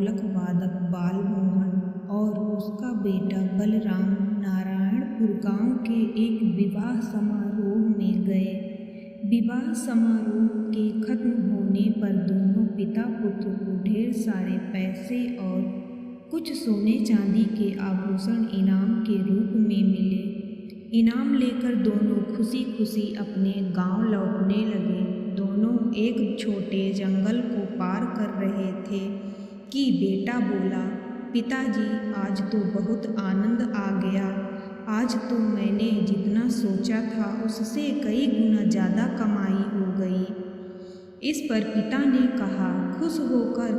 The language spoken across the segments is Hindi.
ढोलक वादक बालमोहन और उसका बेटा बलराम नारायणपुर गांव के एक विवाह समारोह में गए। विवाह समारोह के खत्म होने पर दोनों पिता पुत्र को ढेर सारे पैसे और कुछ सोने चांदी के आभूषण इनाम के रूप में मिले। इनाम लेकर दोनों खुशी खुशी अपने गांव लौटने लगे। दोनों एक छोटे जंगल को पार कर रहे थे कि बेटा बोला, पिताजी आज तो बहुत आनंद आ गया। आज तो मैंने जितना सोचा था उससे कई गुना ज़्यादा कमाई हो गई। इस पर पिता ने कहा, खुश होकर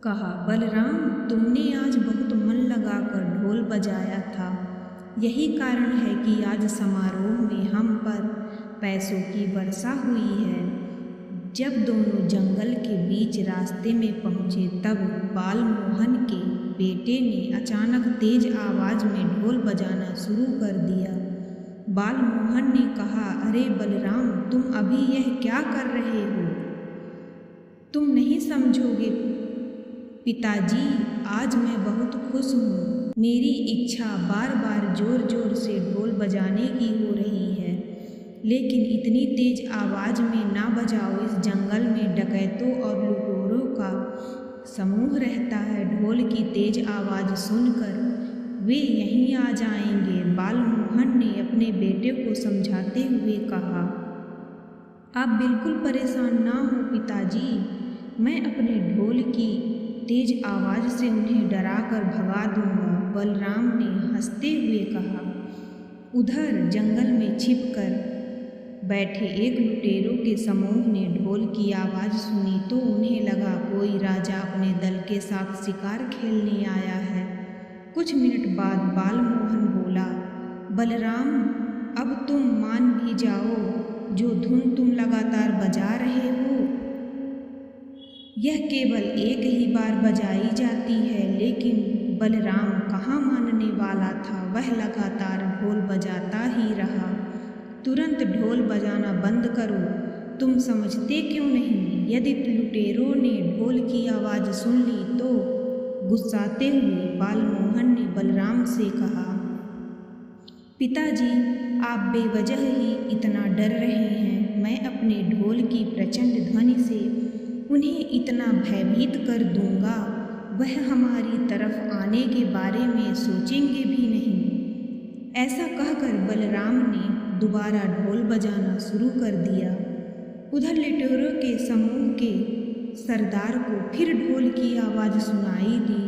कहा, बलराम तुमने आज बहुत मन लगाकर ढोल बजाया था। यही कारण है कि आज समारोह में हम पर पैसों की वर्षा हुई है। जब दोनों जंगल के बीच रास्ते में पहुँचे तब बालमोहन के बेटे ने अचानक तेज आवाज़ में ढोल बजाना शुरू कर दिया। बालमोहन ने कहा, अरे बलराम तुम अभी यह क्या कर रहे हो? तुम नहीं समझोगे पिताजी, आज मैं बहुत खुश हूँ। मेरी इच्छा बार बार जोर जोर से ढोल बजाने की हो रही है, लेकिन इतनी तेज आवाज़ में ना बजाओ। इस जंगल में डकैतों और लुटेरों का समूह रहता है। ढोल की तेज आवाज़ सुनकर वे यहीं आ जाएंगे। बालमोहन ने अपने बेटे को समझाते हुए कहा, आप बिल्कुल परेशान ना हो पिताजी, मैं अपने ढोल की तेज आवाज़ से उन्हें डरा कर भगा दूंगा। बलराम ने हंसते हुए कहा। उधर जंगल में छिपकर बैठे एक लुटेरों के समूह ने ढोल की आवाज़ सुनी तो उन्हें लगा कोई राजा अपने दल के साथ शिकार खेलने आया है। कुछ मिनट बाद बालमोहन बोला, बलराम अब तुम मान भी जाओ, जो धुन तुम लगातार बजा रहे हो यह केवल एक ही बार बजाई जाती है। लेकिन बलराम कहाँ मानने वाला था, वह लगातार ढोल बजाता ही रहा। तुरंत ढोल बजाना बंद करो, तुम समझते क्यों नहीं? यदि लुटेरों ने ढोल की आवाज़ सुन ली तो? गुस्साते हुए बालमोहन ने बलराम से कहा, पिताजी आप बेवजह ही इतना डर रहे हैं। मैं अपने ढोल की प्रचंड ध्वनि से उन्हें इतना भयभीत कर दूंगा, वह हमारी तरफ आने के बारे में सोचेंगे भी नहीं। ऐसा कहकर बलराम ने दोबारा ढोल बजाना शुरू कर दिया। उधर लुटेरों के समूह के सरदार को फिर ढोल की आवाज़ सुनाई दी।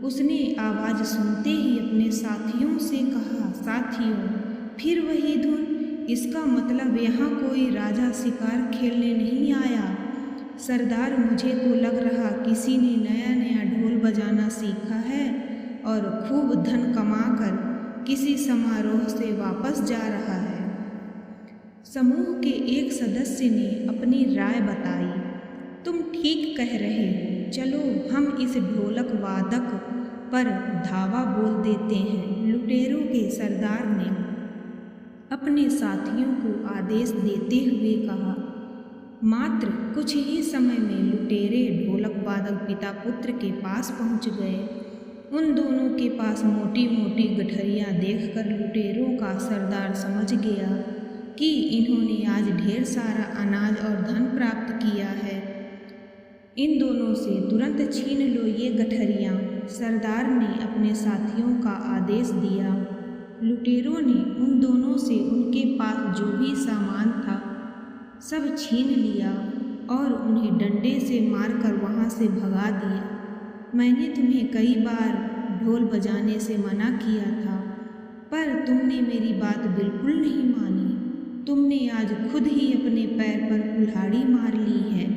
उसने आवाज़ सुनते ही अपने साथियों से कहा, साथियों फिर वही धुन, इसका मतलब यहाँ कोई राजा शिकार खेलने नहीं आया। सरदार मुझे तो लग रहा किसी ने नया नया ढोल बजाना सीखा है और खूब धन कमाकर किसी समारोह से वापस जा रहा है। समूह के एक सदस्य ने अपनी राय बताई, तुम ठीक कह रहे हो, चलो हम इस ढोलक वादक पर धावा बोल देते हैं। लुटेरों के सरदार ने अपने साथियों को आदेश देते हुए कहा। मात्र कुछ ही समय में लुटेरे ढोलक वादक पिता पुत्र के पास पहुंच गए। उन दोनों के पास मोटी मोटी गठरियाँ देखकर लुटेरों का सरदार समझ गया कि इन्होंने आज ढेर सारा अनाज और धन प्राप्त किया है। इन दोनों से तुरंत छीन लो ये गठरियाँ। सरदार ने अपने साथियों का आदेश दिया। लुटेरों ने उन दोनों से उनके पास जो भी सामान था सब छीन लिया और उन्हें डंडे से मारकर वहाँ से भगा दिया। मैंने तुम्हें कई बार ढोल बजाने से मना किया था, पर तुमने मेरी बात बिल्कुल नहीं मानी। तुमने आज खुद ही अपने पैर पर कुल्हाड़ी मार ली है।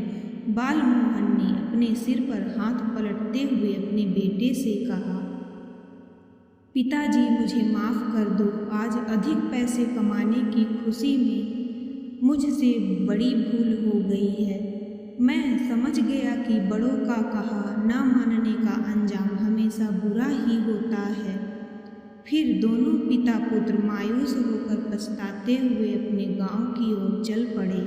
बालमोहन ने अपने सिर पर हाथ पलटते हुए अपने बेटे से कहा, पिताजी मुझे माफ़ कर दो। आज अधिक पैसे कमाने की खुशी में मुझसे बड़ी भूल हो गई है। मैं समझ गया कि बड़ों का कहा ना मानने का अंजाम हमेशा बुरा ही होता है। फिर दोनों पिता पुत्र मायूस होकर पछताते हुए अपने गांव की ओर चल पड़े।